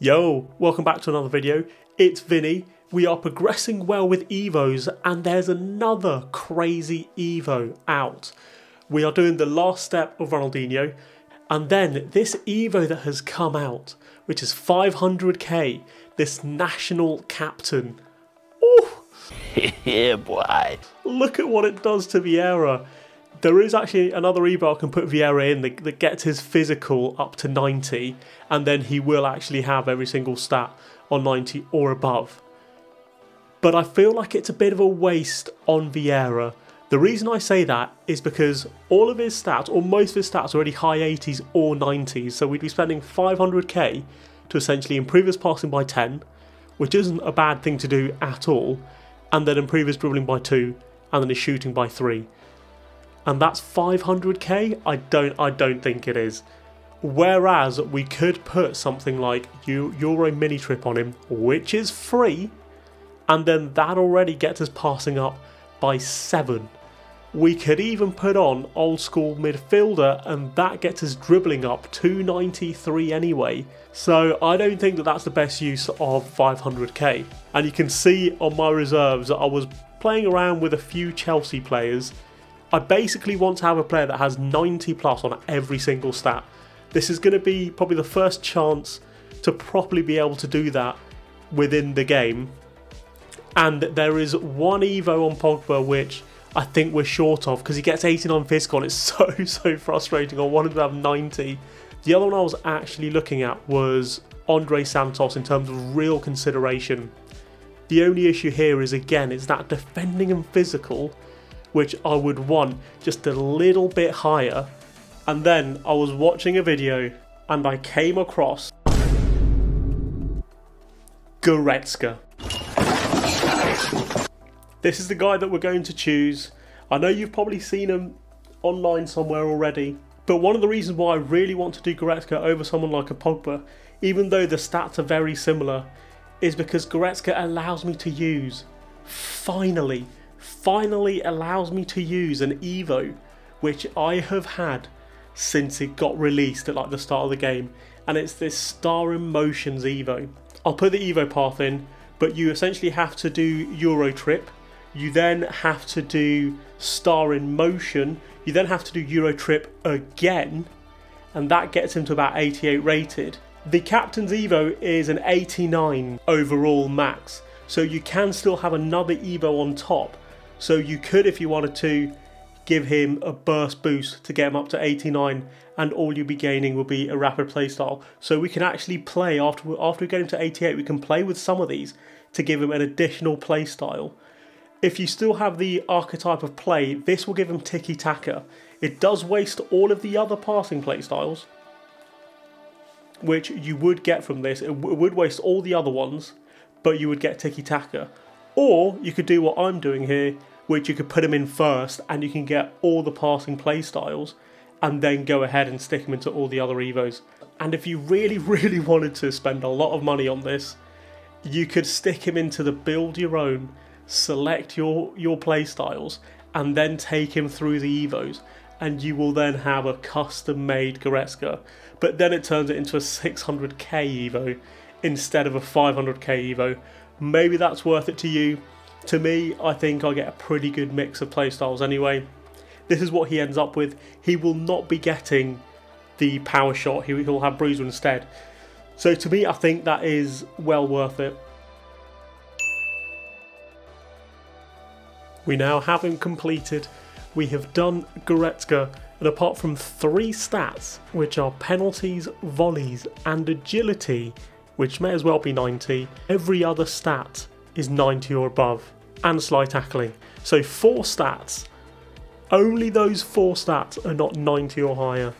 Yo, welcome back to another video. It's Vinny. We are progressing well with Evos and there's another crazy Evo out. We are doing the last step of Ronaldinho and then this Evo that has come out, which is 500k, this national captain. Ooh. Yeah, boy. Look at what it does to Vieira. There is actually another Evo I can put Vieira in that gets his physical up to 90 and then he will actually have every single stat on 90 or above. But I feel like it's a bit of a waste on Vieira. The reason I say that is because all of his stats, or most of his stats, are already high 80s or 90s, so we'd be spending 500k to essentially improve his passing by 10, which isn't a bad thing to do at all, and then improve his dribbling by 2, and then his shooting by 3. And that's 500k? I don't think it is. Whereas we could put something like Euro Mini Trip on him, which is free, and then that already gets us passing up by 7. We could even put on Old School Midfielder and that gets us dribbling up to 93 anyway. So I don't think that that's the best use of 500k. And you can see on my reserves that I was playing around with a few Chelsea players. I basically want to have a player that has 90 plus on every single stat. This is going to be probably the first chance to properly be able to do that within the game. And there is one Evo on Pogba which I think we're short of because he gets 89 physical and it's so frustrating. I wanted to have 90. The other one I was actually looking at was Andre Santos in terms of real consideration. The only issue here is again it's that defending and physical, which I would want just a little bit higher. And then I was watching a video and I came across Goretzka. This is the guy that we're going to choose. I know you've probably seen him online somewhere already, but one of the reasons why I really want to do Goretzka over someone like a Pogba, even though the stats are very similar, is because Goretzka allows me to use, finally allows me to use an Evo, which I have had since it got released at like the start of the game, and it's this Star Emotions Evo. I'll put the Evo path in, but you essentially have to do Euro Trip, you then have to do Star in Motion, you then have to do Euro Trip again, and that gets him to about 88 rated. The Captain's Evo is an 89 overall max, so you can still have another Evo on top. So you could, if you wanted to, give him a burst boost to get him up to 89 and all you'll be gaining will be a rapid playstyle. So we can actually play, after we get him to 88, we can play with some of these to give him an additional playstyle. If you still have the archetype of play, this will give him tiki-taka. It does waste all of the other passing playstyles, which you would get from this. It would waste all the other ones, but you would get tiki-taka. Or you could do what I'm doing here, which you could put him in first and you can get all the passing play styles and then go ahead and stick him into all the other Evos. And if you really wanted to spend a lot of money on this, you could stick him into the build your own, select your play styles and then take him through the Evos and you will then have a custom made Goretzka. But then it turns it into a 600k Evo instead of a 500k Evo. Maybe that's worth it to you. To me, I think I get a pretty good mix of playstyles anyway. This is what he ends up with. He will not be getting the power shot. He'll have Bruiser instead. So to me, I think that is well worth it. We now have him completed. We have done Goretzka, and apart from 3 stats, which are penalties, volleys, and agility, which may as well be 90, every other stat is 90 or above, and slide tackling. So 4 stats, only those 4 stats are not 90 or higher.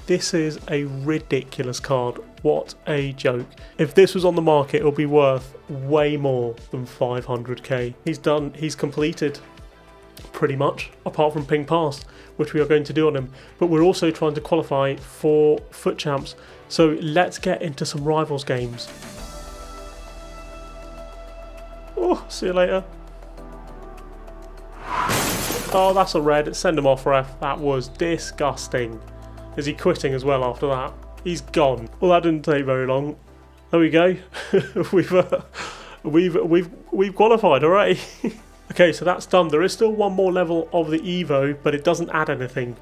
This is a ridiculous card, what a joke. If this was on the market, it would be worth way more than 500k. He's completed pretty much, apart from ping pass, which we are going to do on him. But we're also trying to qualify for Foot Champs, so let's get into some Rivals games. Oh, see you later. Oh, that's a red. Send him off, ref. That was disgusting. Is he quitting as well after that? He's gone. Well, that didn't take very long. There we go. we've qualified already. Okay, so that's done. There is still one more level of the Evo, but it doesn't add anything.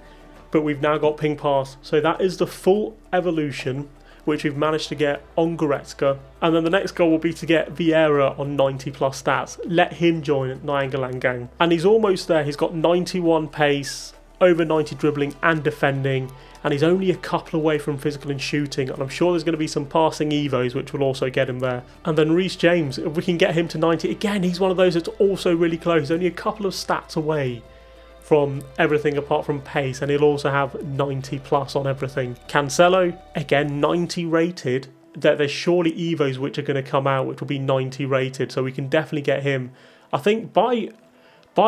But we've now got ping pass. So that is the full evolution, which we've managed to get on Goretzka. And then the next goal will be to get Vieira on 90 plus stats. Let him join Nyangalangang. And he's almost there. He's got 91 pace, over 90 dribbling and defending. And he's only a couple away from physical and shooting. And I'm sure there's going to be some passing Evos, which will also get him there. And then Reece James, if we can get him to 90. Again, he's one of those that's also really close. Only a couple of stats away from everything apart from pace, and he'll also have 90 plus on everything. Cancelo, again 90 rated. There's surely Evos which are going to come out which will be 90 rated, so we can definitely get him. I think by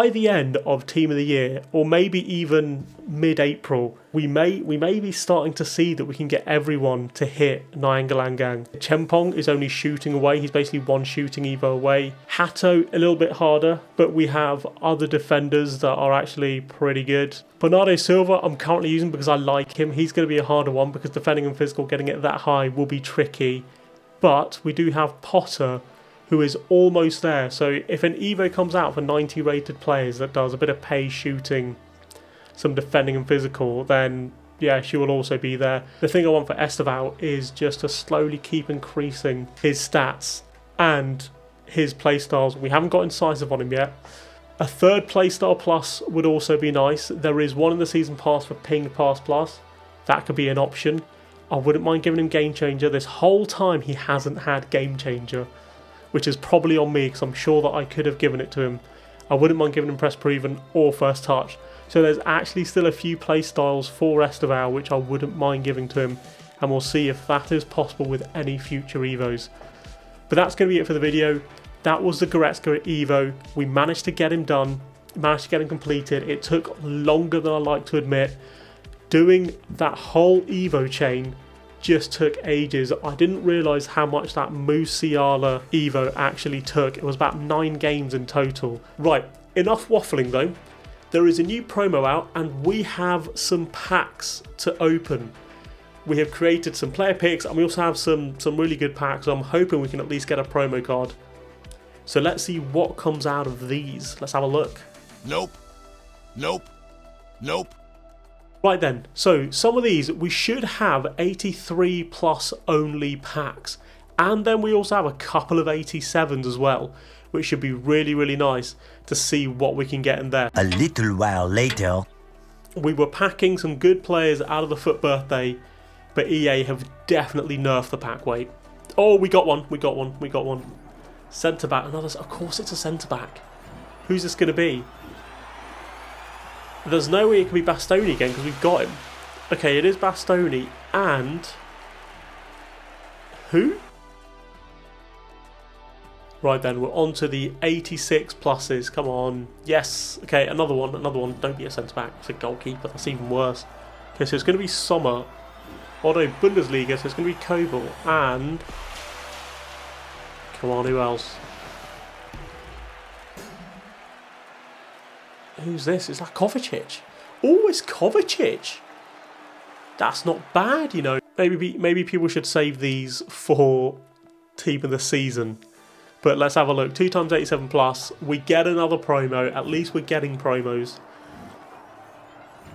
the end of Team of the Year, or maybe even mid-April, we may be starting to see that we can get everyone to hit Nyangalangang. Chempong is only shooting away. He's basically one shooting Evo away. Hato, a little bit harder, but we have other defenders that are actually pretty good. Bernardo Silva, I'm currently using because I like him. He's going to be a harder one because defending and physical, getting it that high will be tricky. But we do have Potter, who is almost there. So if an Evo comes out for 90 rated players that does a bit of pace, shooting, some defending and physical, then yeah, she will also be there. The thing I want for Esteval is just to slowly keep increasing his stats and his playstyles. We haven't got incisive on him yet. A third playstyle plus would also be nice. There is one in the season pass for ping pass plus. That could be an option. I wouldn't mind giving him game changer. This whole time he hasn't had game changer, which is probably on me because I'm sure that I could have given it to him. I wouldn't mind giving him press proven or first touch. So there's actually still a few play styles for Esteval which I wouldn't mind giving to him, and we'll see if that is possible with any future Evos. But that's going to be it for the video. That was the Goretzka Evo. We managed to get him done, managed to get him completed. It took longer than I like to admit. Doing that whole Evo chain just took ages. I didn't realise how much that Musiala Evo actually took. It was about 9 games in total. Right, enough waffling though. There is a new promo out and we have some packs to open. We have created some player picks and we also have some really good packs. So I'm hoping we can at least get a promo card. So let's see what comes out of these. Let's have a look. Nope. Nope. Nope. Right then, so some of these we should have 83 plus only packs, and then we also have a couple of 87s as well, which should be really nice to see what we can get in there. A little while later, we were packing some good players out of the FUT birthday, but EA have definitely nerfed the pack weight. Oh, we got one. Centre back, another. Of course, it's a centre back. Who's this going to be? There's no way it can be Bastoni again because we've got him. Okay, it is Bastoni and... who? Right then, we're on to the 86 pluses. Come on. Yes. Okay, another one. Don't be a centre-back. It's a goalkeeper. That's even worse. Okay, so it's going to be Sommer. Although Bundesliga, so it's going to be Koval and... come on, who else? Who's this? Is that Kovacic? Oh, it's Kovacic. That's not bad, you know. Maybe people should save these for team of the season. But let's have a look. 2 times 87 plus. We get another promo. At least we're getting promos.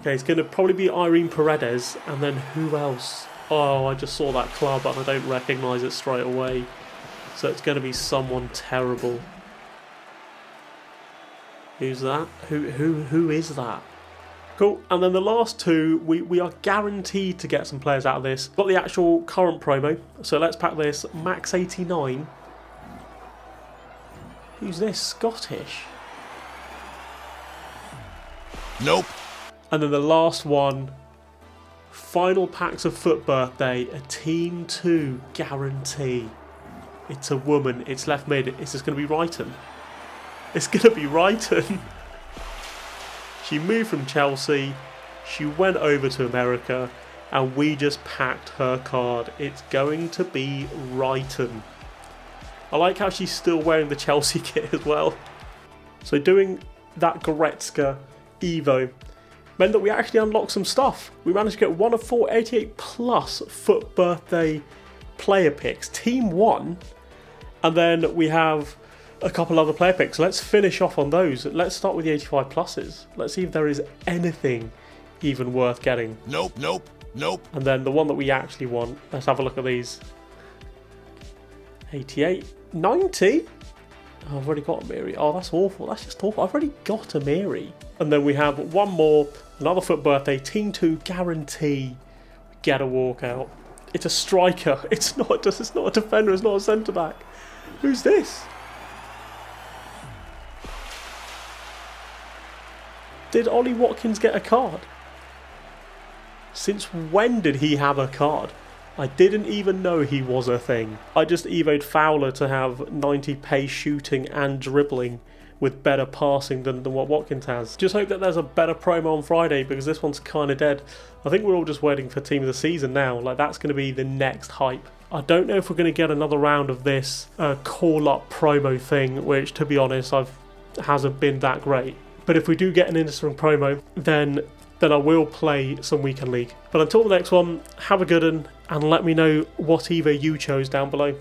Okay, it's going to probably be Irene Paredes. And then who else? Oh, I just saw that club and I don't recognise it straight away. So it's going to be someone terrible. Who's that? Who is that? Cool. And then the last two, we are guaranteed to get some players out of this. Got the actual current promo. So let's pack this. Max 89. Who's this? Scottish? Nope. And then the last one. Final packs of FUT birthday. A Team 2 guarantee. It's a woman. It's left mid. It's just going to be Wrighton. It's going to be Wrighton. She moved from Chelsea. She went over to America. And we just packed her card. It's going to be Wrighton. I like how she's still wearing the Chelsea kit as well. So doing that Goretzka Evo meant that we actually unlocked some stuff. We managed to get 1 of 4 88 plus FUT birthday player picks. Team 1, and then we have a couple other player picks. Let's finish off on those. Let's start with the 85 pluses. Let's see if there is anything even worth getting. Nope, nope, nope. And then the one that we actually want. Let's have a look at these. 88, 90. Oh, I've already got a Miri. Oh, that's awful. That's just awful. I've already got a Miri. And then we have one more, another FUT birthday. Team 2 guarantee get a walkout. It's a striker. It's not a defender. It's not a centre back. Who's this? Did Ollie Watkins get a card? Since when did he have a card? I didn't even know he was a thing. I just evoed Fowler to have 90 pace shooting and dribbling with better passing than what Watkins has. Just hope that there's a better promo on Friday, because this one's kind of dead. I think we're all just waiting for Team of the Season now. Like, that's going to be the next hype. I don't know if we're going to get another round of this call-up promo thing, which, to be honest, hasn't been that great. But if we do get an interesting promo, then I will play some Weekend League. But until the next one, have a good one, and let me know what either you chose down below.